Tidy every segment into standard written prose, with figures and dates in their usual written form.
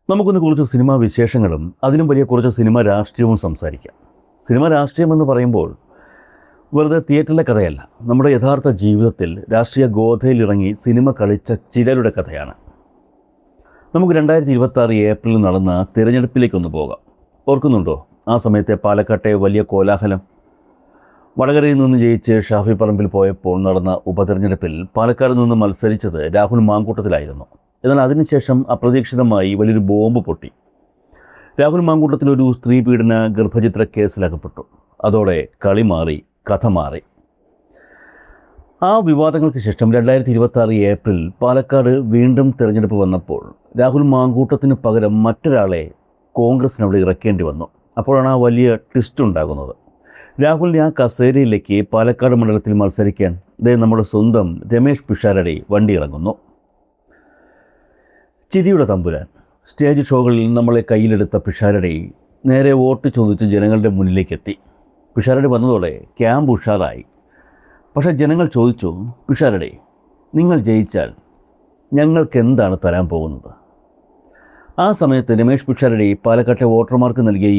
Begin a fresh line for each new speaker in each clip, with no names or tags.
നമുക്കൊന്ന് കുറച്ച് സിനിമാ വിശേഷങ്ങളും അതിലും വലിയ കുറച്ച് സിനിമ രാഷ്ട്രീയവും സംസാരിക്കാം. സിനിമ രാഷ്ട്രീയം എന്ന് പറയുമ്പോൾ വെറുതെ തിയേറ്ററിലെ കഥയല്ല, നമ്മുടെ യഥാർത്ഥ ജീവിതത്തിൽ രാഷ്ട്രീയ ഗോധയിലിറങ്ങി സിനിമ കളിച്ച ചിലരുടെ കഥയാണ്. നമുക്ക് 2026 ഏപ്രിലിൽ നടന്ന തിരഞ്ഞെടുപ്പിലേക്കൊന്ന് പോകാം. ഓർക്കുന്നുണ്ടോ ആ സമയത്തെ പാലക്കാട്ടെ വലിയ കോലാഹലം? വടകരയിൽ നിന്ന് ജയിച്ച് ഷാഫി പറമ്പിൽ പോയപ്പോൾ നടന്ന ഉപതെരഞ്ഞെടുപ്പിൽ പാലക്കാട് നിന്ന് മത്സരിച്ചത് രാഹുൽ മാങ്കൂട്ടത്തിലായിരുന്നു. എന്നാൽ അതിനുശേഷം അപ്രതീക്ഷിതമായി വലിയൊരു ബോംബ് പൊട്ടി. രാഹുൽ മാങ്കൂട്ടത്തിൽ ഒരു സ്ത്രീ പീഡന ഗർഭചിത്ര കേസിലകപ്പെട്ടു. അതോടെ കളി മാറി, കഥ മാറി. ആ വിവാദങ്ങൾക്ക് ശേഷം 2026 ഏപ്രിൽ പാലക്കാട് വീണ്ടും തിരഞ്ഞെടുപ്പ് വന്നപ്പോൾ രാഹുൽ മാങ്കൂട്ടത്തിന് പകരം മറ്റൊരാളെ കോൺഗ്രസിനവിടെ ഇറക്കേണ്ടി വന്നു. അപ്പോഴാണ് ആ വലിയ ട്വിസ്റ്റ് ഉണ്ടാകുന്നത്. രാഹുലിനെ ആ കസേരയിലേക്ക് പാലക്കാട് മണ്ഡലത്തിൽ മത്സരിക്കാൻ നമ്മുടെ സ്വന്തം രമേശ് പിഷാരടി വണ്ടി ഇറങ്ങുന്നു. ചിരിയുടെ തമ്പുരാൻ സ്റ്റേജ് ഷോകളിൽ നമ്മളെ കയ്യിലെടുത്ത പിഷാരടി നേരെ വോട്ട് ചോദിച്ച് ജനങ്ങളുടെ മുന്നിലേക്കെത്തി. പിഷാരടി വന്നതോടെ ക്യാമ്പ് ഉഷാറായി. പക്ഷേ ജനങ്ങൾ ചോദിച്ചു, പിഷാരടി, നിങ്ങൾ ജയിച്ചാൽ ഞങ്ങൾക്ക് എന്താണ് തരാൻ പോകുന്നത്? ആ സമയത്ത് രമേശ് പിഷാരടി പാലക്കാട്ടെ വോട്ടർമാർക്ക് നൽകിയ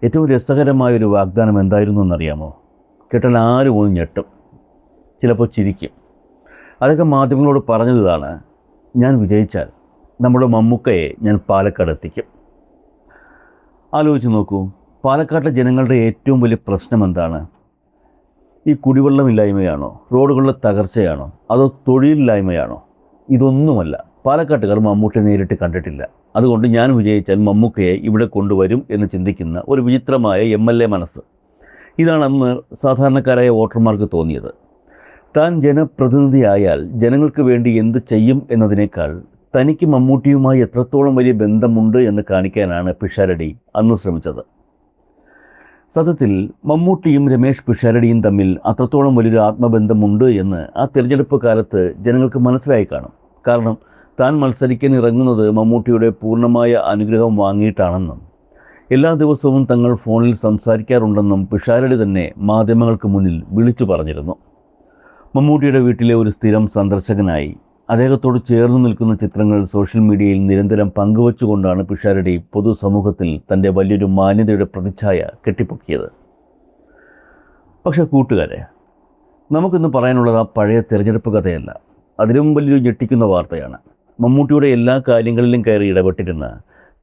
ഏറ്റവും രസകരമായൊരു വാഗ്ദാനം എന്തായിരുന്നു എന്നറിയാമോ? കേട്ടാൽ ആരും ഒന്ന് ഞെട്ടും, ചിലപ്പോൾ ചിരിക്കും. അതൊക്കെ മാധ്യമങ്ങളോട് പറഞ്ഞതാണ്, ഞാൻ വിജയിച്ചാൽ നമ്മുടെ മമ്മൂക്കയെ ഞാൻ പാലക്കാട് എത്തിക്കും. ആലോചിച്ച് നോക്കൂ, പാലക്കാട്ടെ ജനങ്ങളുടെ ഏറ്റവും വലിയ പ്രശ്നം എന്താണ്? ഈ കുടിവെള്ളമില്ലായ്മയാണോ, റോഡുകളുടെ തകർച്ചയാണോ, അതോ തൊഴിലില്ലായ്മയാണോ? ഇതൊന്നുമല്ല. പാലക്കാട്ടുകാർ മമ്മൂട്ടിയെ നേരിട്ട് കണ്ടിട്ടില്ല. അതുകൊണ്ട് ഞാൻ വിജയിച്ചാൽ മമ്മൂക്കയെ ഇവിടെ കൊണ്ടുവരും എന്ന് ചിന്തിക്കുന്ന ഒരു വിചിത്രമായ MLA മനസ്സ്. ഇതാണ് അന്ന് സാധാരണക്കാരായ വോട്ടർമാർക്ക് തോന്നിയത്. താൻ ജനപ്രതിനിധിയായാൽ ജനങ്ങൾക്ക് വേണ്ടി എന്ത് ചെയ്യും എന്നതിനേക്കാൾ തനിക്ക് മമ്മൂട്ടിയുമായി എത്രത്തോളം വലിയ ബന്ധമുണ്ട് എന്ന് കാണിക്കാനാണ് പിഷാരടി അന്ന് ശ്രമിച്ചത്. സത്യത്തിൽ മമ്മൂട്ടിയും രമേശ് പിഷാരടിയും തമ്മിൽ അത്രത്തോളം വലിയൊരു ആത്മബന്ധമുണ്ട് എന്ന് ആ തിരഞ്ഞെടുപ്പ് കാലത്ത് ജനങ്ങൾക്ക് മനസ്സിലായി കാണും. കാരണം താൻ മത്സരിക്കാൻ ഇറങ്ങുന്നത് മമ്മൂട്ടിയുടെ പൂർണ്ണമായ അനുഗ്രഹം വാങ്ങിയിട്ടാണെന്നും എല്ലാ ദിവസവും തങ്ങൾ ഫോണിൽ സംസാരിക്കാറുണ്ടെന്നും പിഷാരടി തന്നെ മാധ്യമങ്ങൾക്ക് മുന്നിൽ വിളിച്ചു പറഞ്ഞിരുന്നു. മമ്മൂട്ടിയുടെ വീട്ടിലെ ഒരു സ്ഥിരം സന്ദർശകനായി അദ്ദേഹത്തോട് ചേർന്ന് നിൽക്കുന്ന ചിത്രങ്ങൾ സോഷ്യൽ മീഡിയയിൽ നിരന്തരം പങ്കുവച്ചുകൊണ്ടാണ് പിഷാരടി പൊതുസമൂഹത്തിൽ തൻ്റെ വലിയൊരു മാന്യതയുടെ പ്രതിച്ഛായ കെട്ടിപ്പൊക്കിയത്. പക്ഷേ കൂട്ടുകാരെ, നമുക്കിന്ന് പറയാനുള്ളത് ആ പഴയ തിരഞ്ഞെടുപ്പ് കഥയല്ല, അതിലും വലിയൊരു ഞെട്ടിക്കുന്ന വാർത്തയാണ്. മമ്മൂട്ടിയുടെ എല്ലാ കാര്യങ്ങളിലും കയറി ഇടപെട്ടിരുന്ന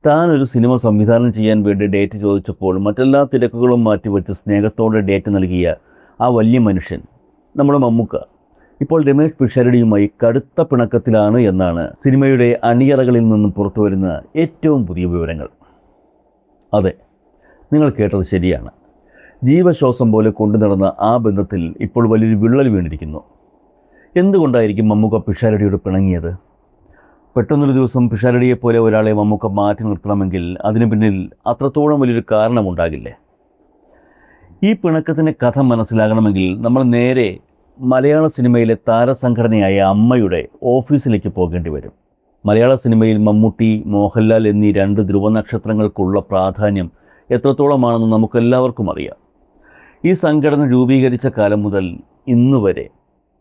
താൻ ഒരു സിനിമ സംവിധാനം ചെയ്യാൻ വേണ്ടി ഡേറ്റ് ചോദിച്ചപ്പോൾ മറ്റെല്ലാ തിരക്കുകളും മാറ്റിവെച്ച് സ്നേഹത്തോടെ ഡേറ്റ് നൽകിയ ആ വലിയ മനുഷ്യൻ, നമ്മുടെ മമ്മൂക്ക, ഇപ്പോൾ രമേശ് പിഷാരടിയുമായി കടുത്ത പിണക്കത്തിലാണ് എന്നാണ് സിനിമയുടെ അണിയറകളിൽ നിന്നും പുറത്തുവരുന്ന ഏറ്റവും പുതിയ വിവരങ്ങൾ. അതെ, നിങ്ങൾ കേട്ടത് ശരിയാണ്. ജീവശ്വാസം പോലെ കൊണ്ടു നടന്ന ആ ബന്ധത്തിൽ ഇപ്പോൾ വലിയൊരു വിള്ളൽ വീണിരിക്കുന്നു. എന്തുകൊണ്ടായിരിക്കും മമ്മൂക്ക പിഷാരടിയോട് പിണങ്ങിയത്? പെട്ടെന്നൊരു ദിവസം പിഷാരടിയെപ്പോലെ ഒരാളെ മമ്മൂക്ക മാറ്റി നിർത്തണമെങ്കിൽ അതിനു പിന്നിൽ അത്രത്തോളം വലിയൊരു കാരണമുണ്ടാകില്ലേ? ഈ പിണക്കത്തിൻ്റെ കഥ മനസ്സിലാകണമെങ്കിൽ നമ്മൾ നേരെ മലയാള സിനിമയിലെ താരസംഘടനയായ അമ്മയുടെ ഓഫീസിലേക്ക് പോകേണ്ടി വരും. മലയാള സിനിമയിൽ മമ്മൂട്ടി, മോഹൻലാൽ എന്നീ 2 ധ്രുവനക്ഷത്രങ്ങൾക്കുള്ള പ്രാധാന്യം എത്രത്തോളമാണെന്ന് നമുക്കെല്ലാവർക്കും അറിയാം. ഈ സംഘടന രൂപീകരിച്ച കാലം മുതൽ ഇന്ന് വരെ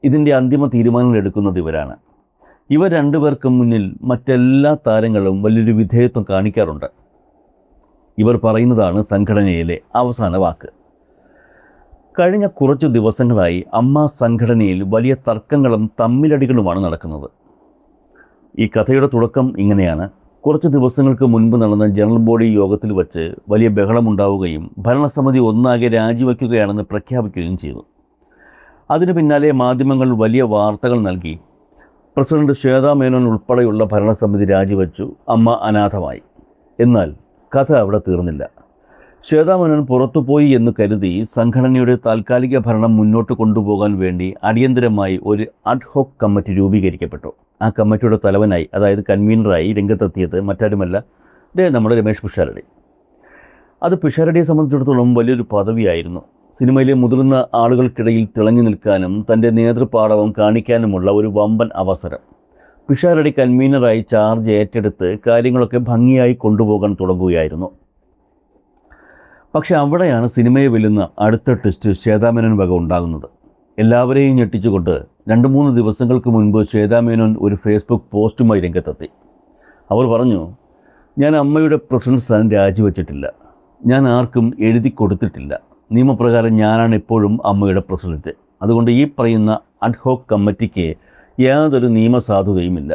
ഇതിൻ്റെ അന്തിമ തീരുമാനങ്ങൾ എടുക്കുന്നത് ഇവരാണ്. ഇവർ 2 പേർക്കും മുന്നിൽ മറ്റെല്ലാ താരങ്ങളും വലിയൊരു വിധേയത്വം കാണിക്കാറുണ്ട്. ഇവർ പറയുന്നതാണ് സംഘടനയിലെ അവസാന വാക്ക്. കഴിഞ്ഞ കുറച്ചു ദിവസങ്ങളായി അമ്മ സംഘടനയിൽ വലിയ തർക്കങ്ങളും തമ്മിലടികളുമാണ് നടക്കുന്നത്. ഈ കഥയുടെ തുടക്കം ഇങ്ങനെയാണ്. കുറച്ച് ദിവസങ്ങൾക്ക് മുൻപ് നടന്ന ജനറൽ ബോഡി യോഗത്തിൽ വച്ച് വലിയ ബഹളമുണ്ടാവുകയും ഭരണസമിതി ഒന്നാകെ രാജിവെക്കുകയാണെന്ന് പ്രഖ്യാപിക്കുകയും ചെയ്തു. അതിനു പിന്നാലെ മാധ്യമങ്ങൾ വലിയ വാർത്തകൾ നൽകി. പ്രസിഡന്റ് ശ്വേതാ മേനോൻ ഉൾപ്പെടെയുള്ള ഭരണസമിതി രാജിവെച്ചു, അമ്മ അനാഥമായി. എന്നാൽ കഥ അവിടെ തീർന്നില്ല. ശ്വേതാ മേനോൻ പുറത്തുപോയി എന്ന് കരുതി സംഘടനയുടെ താൽക്കാലിക ഭരണം മുന്നോട്ട് കൊണ്ടുപോകാൻ വേണ്ടി അടിയന്തരമായി ഒരു അഡ്ഹോക് കമ്മിറ്റി രൂപീകരിക്കപ്പെട്ടു. ആ കമ്മിറ്റിയുടെ തലവനായി, അതായത് കൺവീനറായി രംഗത്തെത്തിയത് മറ്റാരുമല്ല, നമ്മുടെ രമേശ് പിഷാരടി. അത് പിഷാരടിയെ സംബന്ധിച്ചിടത്തോളം വലിയൊരു പദവിയായിരുന്നു. സിനിമയിലെ മുതിർന്ന ആളുകൾക്കിടയിൽ തിളങ്ങി നിൽക്കാനും തൻ്റെ നേതൃപാടവം കാണിക്കാനുമുള്ള ഒരു വമ്പൻ അവസരം. പിഷാരടി കൺവീനറായി ചാർജ് ഏറ്റെടുത്ത് കാര്യങ്ങളൊക്കെ ഭംഗിയായി കൊണ്ടുപോകാൻ തുടങ്ങുകയായിരുന്നു. പക്ഷെ അവിടെയാണ് സിനിമയെ വെല്ലുന്ന അടുത്ത ട്വിസ്റ്റ് ശ്വേതാ മേനോൻ വക ഉണ്ടാകുന്നത്. എല്ലാവരെയും ഞെട്ടിച്ചുകൊണ്ട് 2-3 ദിവസങ്ങൾക്ക് മുൻപ് ശ്വേതാ മേനോൻ ഒരു ഫേസ്ബുക്ക് പോസ്റ്റുമായി രംഗത്തെത്തി. അവർ പറഞ്ഞു, ഞാൻ അമ്മയുടെ പ്രസിഡന്റ് സ്ഥാനം രാജിവെച്ചിട്ടില്ല, ഞാൻ ആർക്കും എഴുതി കൊടുത്തിട്ടില്ല, നിയമപ്രകാരം ഞാനാണ് ഇപ്പോഴും അമ്മയുടെ പ്രസിഡന്റ്, അതുകൊണ്ട് ഈ പറയുന്ന അഡ്ഹോക്ക് കമ്മിറ്റിക്ക് യാതൊരു നിയമസാധുതയുമില്ല.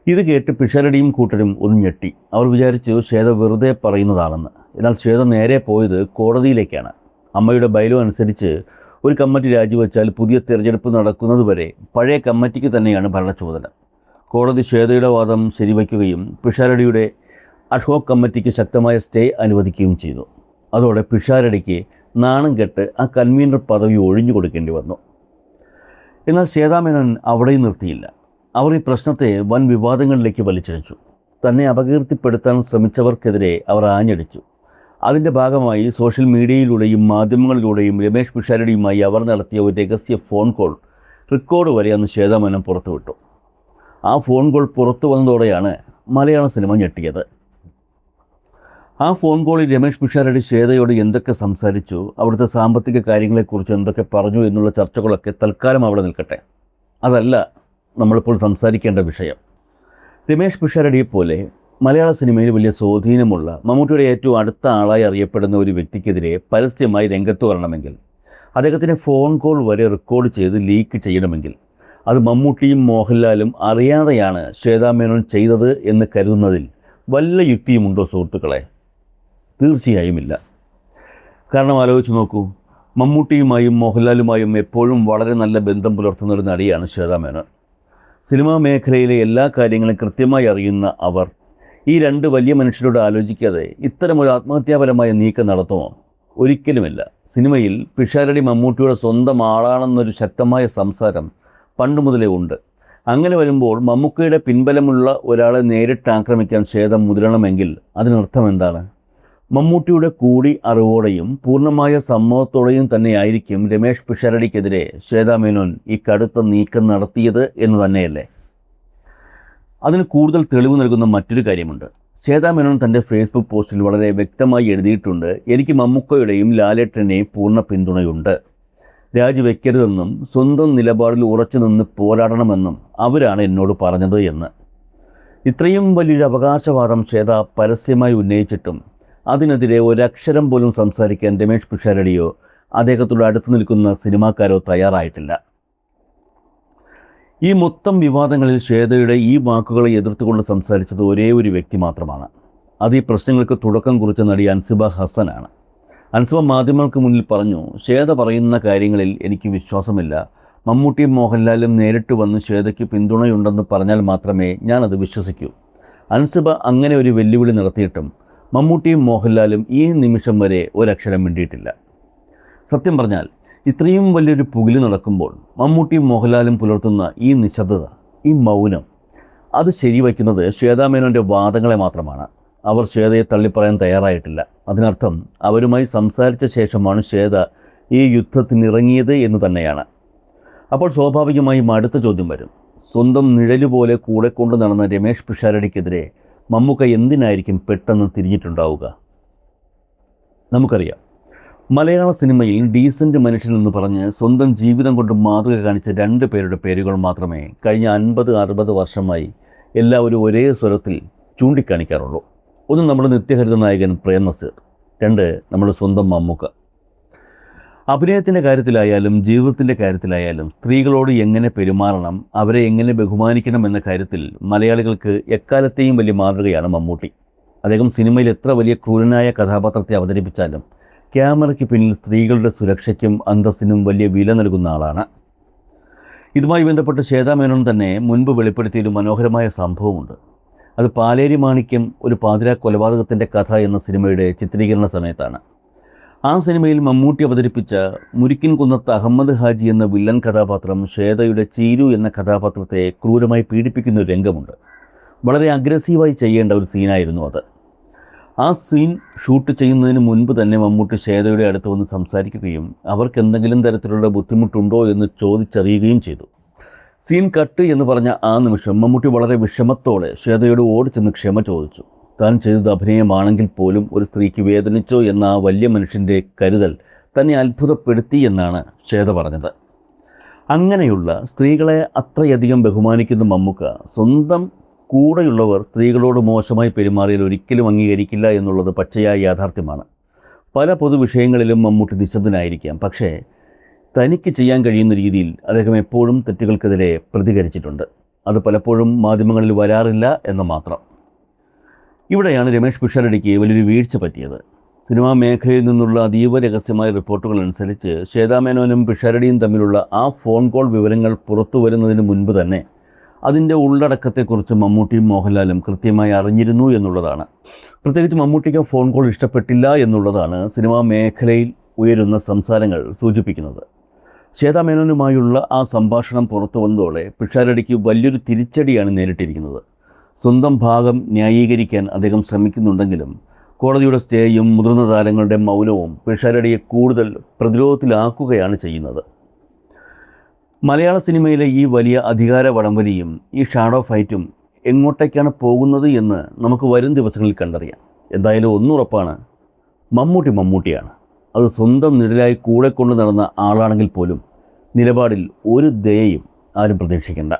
ഇത് കേട്ട് പിഷാരടിയും കൂട്ടരും ഒന്ന് ഞെട്ടി. അവർ വിചാരിച്ചു ശ്വേത വെറുതെ പറയുന്നതാണെന്ന്. എന്നാൽ ശ്വേത നേരെ പോയത് കോടതിയിലേക്കാണ്. അമ്മയുടെ ബൈലോ അനുസരിച്ച് ഒരു കമ്മിറ്റി രാജിവെച്ചാൽ പുതിയ തിരഞ്ഞെടുപ്പ് നടക്കുന്നതുവരെ പഴയ കമ്മിറ്റിക്ക് തന്നെയാണ് ഭരണ ചുമതല. കോടതി ശ്വേതയുടെ വാദം ശരിവയ്ക്കുകയും പിഷാരടിയുടെ അഡ്ഹോക്ക് കമ്മിറ്റിക്ക് ശക്തമായ സ്റ്റേ അനുവദിക്കുകയും ചെയ്തു. അതോടെ പിഷാരടിക്ക് നാണം കെട്ട് ആ കൺവീനർ പദവി ഒഴിഞ്ഞു കൊടുക്കേണ്ടി വന്നു. എന്നാൽ ശ്വേതാമേനോൻ അവിടെയും നിർത്തിയില്ല. അവർ ഈ പ്രശ്നത്തെ വൻ വിവാദങ്ങളിലേക്ക് വലിച്ചിഴച്ചു. തന്നെ അപകീർത്തിപ്പെടുത്താൻ ശ്രമിച്ചവർക്കെതിരെ അവർ ആഞ്ഞടിച്ചു. അതിൻ്റെ ഭാഗമായി സോഷ്യൽ മീഡിയയിലൂടെയും മാധ്യമങ്ങളിലൂടെയും രമേഷ് പിഷാരടിയുമായി അവർ നടത്തിയ ഒരു രഹസ്യ ഫോൺ കോൾ റെക്കോർഡ് വരെ അന്ന് ശ്വേതാമേനോൻ പുറത്തുവിട്ടു. ആ ഫോൺ കോൾ പുറത്തു വന്നതോടെയാണ് മലയാള സിനിമ ഞെട്ടിയത്. ആ ഫോൺ കോളിൽ രമേഷ് പിഷാരടി ശ്വേതയോട് എന്തൊക്കെ സംസാരിച്ചു, അവിടുത്തെ സാമ്പത്തിക കാര്യങ്ങളെക്കുറിച്ച് എന്തൊക്കെ പറഞ്ഞു എന്നുള്ള ചർച്ചകളൊക്കെ തൽക്കാലം അവിടെ നിൽക്കട്ടെ. അതല്ല നമ്മളിപ്പോൾ സംസാരിക്കേണ്ട വിഷയം. രമേഷ് പിഷാരടിയെപ്പോലെ മലയാള സിനിമയിൽ വലിയ സ്വാധീനമുള്ള മമ്മൂട്ടിയുടെ ഏറ്റവും അടുത്ത ആളായി അറിയപ്പെടുന്ന ഒരു വ്യക്തിക്കെതിരെ പരസ്യമായി രംഗത്ത് വരണമെങ്കിൽ, അദ്ദേഹത്തിൻ്റെ ഫോൺ കോൾ വരെ റെക്കോർഡ് ചെയ്ത് ലീക്ക് ചെയ്യണമെങ്കിൽ, അത് മമ്മൂട്ടിയും മോഹൻലാലും അറിയാതെയാണ് ശ്വേതാമേനോൻ ചെയ്തത് എന്ന് കരുതുന്നതിൽ വല്ല യുക്തിയുമുണ്ടോ സുഹൃത്തുക്കളെ? തീർച്ചയായും ഇല്ല. കാരണം ആലോചിച്ച് നോക്കൂ, മമ്മൂട്ടിയുമായും മോഹൻലാലുമായും എപ്പോഴും വളരെ നല്ല ബന്ധം പുലർത്തുന്ന ഒരു നടിയാണ് ശ്വേതാമേനോൻ. സിനിമാ മേഖലയിലെ എല്ലാ കാര്യങ്ങളും കൃത്യമായി അറിയുന്ന അവർ ഈ രണ്ട് വലിയ മനുഷ്യരോട് ആലോചിക്കാതെ ഇത്തരമൊരു ആത്മഹത്യാപരമായ നീക്കം നടത്തുമോ? ഒരിക്കലുമില്ല. സിനിമയിൽ പിഷാരടി മമ്മൂട്ടിയുടെ സ്വന്തം ആളാണെന്നൊരു ശക്തമായ സംസാരം പണ്ട് മുതലേ ഉണ്ട്. അങ്ങനെ വരുമ്പോൾ മമ്മൂക്കയുടെ പിൻബലമുള്ള ഒരാളെ നേരിട്ട് ആക്രമിക്കാൻ ശ്വേത മുതിരണമെങ്കിൽ അതിനർത്ഥം എന്താണ്? മമ്മൂട്ടിയുടെ കൂടി അറിവോടെയും പൂർണ്ണമായ സമ്മതത്തോടെയും തന്നെയായിരിക്കും രമേഷ് പിഷാരടിക്കെതിരെ ശ്വേതാമേനോൻ ഈ കടുത്ത നീക്കം നടത്തിയത് എന്ന് തന്നെയല്ലേ? അതിന് കൂടുതൽ തെളിവ് നൽകുന്ന മറ്റൊരു കാര്യമുണ്ട്. ശ്വേതാമേനോൻ തൻ്റെ ഫേസ്ബുക്ക് പോസ്റ്റിൽ വളരെ വ്യക്തമായി എഴുതിയിട്ടുണ്ട്, എനിക്ക് മമ്മൂക്കയുടെയും ലാലേട്ടൻ്റെയും പൂർണ്ണ പിന്തുണയുണ്ട്, രാജിവെക്കരുതെന്നും സ്വന്തം നിലപാടിൽ ഉറച്ചു നിന്ന് പോരാടണമെന്നും അവരാണ് എന്നോട് പറഞ്ഞത് എന്ന്. ഇത്രയും വലിയൊരു അവകാശവാദം ശ്വേത പരസ്യമായി ഉന്നയിച്ചിട്ടും അതിനെതിരെ ഒരക്ഷരം പോലും സംസാരിക്കാൻ രമേഷ് പിഷാരടിയോ അദ്ദേഹത്തോട് അടുത്ത് നിൽക്കുന്ന സിനിമാക്കാരോ തയ്യാറായിട്ടില്ല. ഈ മൊത്തം വിവാദങ്ങളിൽ ശ്വേതയുടെ ഈ വാക്കുകളെ എതിർത്തുകൊണ്ട് സംസാരിച്ചത് ഒരേ ഒരു വ്യക്തി മാത്രമാണ്. അത് ഈ പ്രശ്നങ്ങൾക്ക് തുടക്കം കുറിച്ച നടി അൻസിബ ഹസനാണ്. അൻസിബ മാധ്യമങ്ങൾക്ക് മുന്നിൽ പറഞ്ഞു, ശ്വേത പറയുന്ന കാര്യങ്ങളിൽ എനിക്ക് വിശ്വാസമില്ല, മമ്മൂട്ടിയും മോഹൻലാലും നേരിട്ട് വന്ന് ശ്വേതയ്ക്ക് പിന്തുണയുണ്ടെന്ന് പറഞ്ഞാൽ മാത്രമേ ഞാനത് വിശ്വസിക്കൂ. അൻസിബ അങ്ങനെ ഒരു വെല്ലുവിളി നടത്തിയിട്ടും മമ്മൂട്ടിയും മോഹൻലാലും ഈ നിമിഷം വരെ ഒരക്ഷരം മിണ്ടിയിട്ടില്ല. സത്യം പറഞ്ഞാൽ ഇത്രയും വലിയൊരു പുകില് നടക്കുമ്പോൾ മമ്മൂട്ടിയും മോഹൻലാലും പുലർത്തുന്ന ഈ നിശബ്ദത, ഈ മൗനം, അത് ശരിവയ്ക്കുന്നത് ശ്വേതാമേനോൻ്റെ വാദങ്ങളെ മാത്രമാണ്. അവർ ശ്വേതയെ തള്ളിപ്പറയാൻ തയ്യാറായിട്ടില്ല. അതിനർത്ഥം അവരുമായി സംസാരിച്ച ശേഷമാണ് ശ്വേത ഈ യുദ്ധത്തിനിറങ്ങിയത് എന്ന് തന്നെയാണ്. അപ്പോൾ സ്വാഭാവികമായും അടുത്ത ചോദ്യം വരും, സ്വന്തം നിഴലുപോലെ കൂടെ കൊണ്ടു നടന്ന രമേഷ് പിഷാരടിക്കെതിരെ മമ്മൂക്ക എന്തിനായിരിക്കും പെട്ടെന്ന് തിരിഞ്ഞിട്ടുണ്ടാവുക? നമുക്കറിയാം, മലയാള സിനിമയിൽ ഡീസൻറ്റ് മനുഷ്യനെന്ന് പറഞ്ഞ് സ്വന്തം ജീവിതം കൊണ്ട് മാതൃക കാണിച്ച രണ്ട് പേരുടെ പേരുകൾ മാത്രമേ കഴിഞ്ഞ 50-60 വർഷമായി എല്ലാവരും ഒരേ സ്വരത്തിൽ ചൂണ്ടിക്കാണിക്കാറുള്ളൂ. ഒന്ന് നമ്മുടെ നിത്യഹരിത നായകൻ പ്രേം നസീർ, രണ്ട് നമ്മുടെ സ്വന്തം മമ്മൂക്ക. അഭിനയത്തിൻ്റെ കാര്യത്തിലായാലും ജീവിതത്തിൻ്റെ കാര്യത്തിലായാലും സ്ത്രീകളോട് എങ്ങനെ പെരുമാറണം, അവരെ എങ്ങനെ ബഹുമാനിക്കണം എന്ന കാര്യത്തിൽ മലയാളികൾക്ക് എക്കാലത്തെയും വലിയ മാതൃകയാണ് മമ്മൂട്ടി. അദ്ദേഹം സിനിമയിൽ എത്ര വലിയ ക്രൂരനായ കഥാപാത്രത്തെ അവതരിപ്പിച്ചാലും ക്യാമറയ്ക്ക് പിന്നിൽ സ്ത്രീകളുടെ സുരക്ഷയ്ക്കും അന്തസ്സിനും വലിയ വില നൽകുന്ന ആളാണ്. ഇതുമായി ബന്ധപ്പെട്ട് ശ്വേതാമേനോൻ തന്നെ മുൻപ് വെളിപ്പെടുത്തിയൊരു മനോഹരമായ സംഭവമുണ്ട്. അത് പാലേരി മാണിക്യം ഒരു പാതിരാ കൊലപാതകത്തിൻ്റെ കഥ എന്ന സിനിമയുടെ ചിത്രീകരണ സമയത്താണ്. ആ സിനിമയിൽ മമ്മൂട്ടി അവതരിപ്പിച്ച മുരിക്കിൻ കുന്നത്ത് അഹമ്മദ് ഹാജി എന്ന വില്ലൻ കഥാപാത്രം ശ്വേതയുടെ ചീരു എന്ന കഥാപാത്രത്തെ ക്രൂരമായി പീഡിപ്പിക്കുന്ന ഒരു രംഗമുണ്ട്. വളരെ അഗ്രസീവായി ചെയ്യേണ്ട ഒരു സീനായിരുന്നു അത്. ആ സീൻ ഷൂട്ട് ചെയ്യുന്നതിന് മുൻപ് തന്നെ മമ്മൂട്ടി ശ്വേതയുടെ അടുത്ത് വന്ന് സംസാരിക്കുകയും അവർക്ക് എന്തെങ്കിലും തരത്തിലുള്ള ബുദ്ധിമുട്ടുണ്ടോ എന്ന് ചോദിച്ചറിയുകയും ചെയ്തു. സീൻ കട്ട് എന്ന് പറഞ്ഞ ആ നിമിഷം മമ്മൂട്ടി വളരെ വിഷമത്തോടെ ശ്വേതയോട് ഓടിച്ചെന്ന് ക്ഷമ ചോദിച്ചു. താൻ ചെയ്തത് അഭിനയമാണെങ്കിൽ പോലും ഒരു സ്ത്രീക്ക് വേദനിച്ചോ എന്ന ആ വലിയ മനുഷ്യൻ്റെ കരുതൽ തന്നെ അത്ഭുതപ്പെടുത്തി എന്നാണ് ശ്വേത പറഞ്ഞത്. അങ്ങനെയുള്ള സ്ത്രീകളെ അത്രയധികം ബഹുമാനിക്കുന്ന മമ്മൂക്ക സ്വന്തം കൂടെയുള്ളവർ സ്ത്രീകളോട് മോശമായി പെരുമാറിയാൽ ഒരിക്കലും അംഗീകരിക്കില്ല എന്നുള്ളത് പച്ചയായ യാഥാർത്ഥ്യമാണ്. പല പൊതുവിഷയങ്ങളിലും മമ്മൂട്ടി നിശബ്ദനായിരിക്കാം, പക്ഷേ തനിക്ക് ചെയ്യാൻ കഴിയുന്ന രീതിയിൽ അദ്ദേഹം എപ്പോഴും തെറ്റുകൾക്കെതിരെ പ്രതികരിച്ചിട്ടുണ്ട്. അത് പലപ്പോഴും മാധ്യമങ്ങളിൽ വരാറില്ല എന്ന് മാത്രം. ഇവിടെയാണ് രമേഷ് പിഷാരടിക്ക് വലിയൊരു വീഴ്ച പറ്റിയത്. സിനിമാ മേഖലയിൽ നിന്നുള്ള അതീവ രഹസ്യമായ റിപ്പോർട്ടുകൾ അനുസരിച്ച് ശ്വേതാ മേനോനും പിഷാരടിയും തമ്മിലുള്ള ആ ഫോൺ കോൾ വിവരങ്ങൾ പുറത്തു വരുന്നതിന് മുൻപ് തന്നെ അതിൻ്റെ ഉള്ളടക്കത്തെക്കുറിച്ച് മമ്മൂട്ടിയും മോഹൻലാലും കൃത്യമായി അറിഞ്ഞിരുന്നു എന്നുള്ളതാണ്. പ്രത്യേകിച്ച് മമ്മൂട്ടിക്ക് ഫോൺ കോൾ ഇഷ്ടപ്പെട്ടില്ല എന്നുള്ളതാണ് സിനിമാ മേഖലയിൽ ഉയരുന്ന സംസാരങ്ങൾ സൂചിപ്പിക്കുന്നത്. ശ്വേതാ മേനോനുമായുള്ള ആ സംഭാഷണം പുറത്തു വന്നതോടെ പിഷാരടിക്ക് വലിയൊരു തിരിച്ചടിയാണ് നേരിട്ടിരിക്കുന്നത്. സ്വന്തം ഭാഗം ന്യായീകരിക്കാൻ അദ്ദേഹം ശ്രമിക്കുന്നുണ്ടെങ്കിലും കോടതിയുടെ സ്റ്റേയും മുതിർന്ന താരങ്ങളുടെ മൗനവും പിഷാരടിയെ കൂടുതൽ പ്രതിരോധത്തിലാക്കുകയാണ് ചെയ്യുന്നത്. മലയാള സിനിമയിലെ ഈ വലിയ അധികാര വടംവലിയും ഈ ഷാഡോ ഫൈറ്റും എങ്ങോട്ടേക്കാണ് പോകുന്നത് എന്ന് നമുക്ക് വരും ദിവസങ്ങളിൽ കണ്ടറിയാം. എന്തായാലും ഒന്നുറപ്പാണ്, മമ്മൂട്ടിയാണ്. അത് സ്വന്തം നിഴലായി കൂടെ കൊണ്ട് നടന്ന ആളാണെങ്കിൽ പോലും നിലപാടിൽ ഒരു ദയയും ആരും പ്രതീക്ഷിക്കേണ്ട.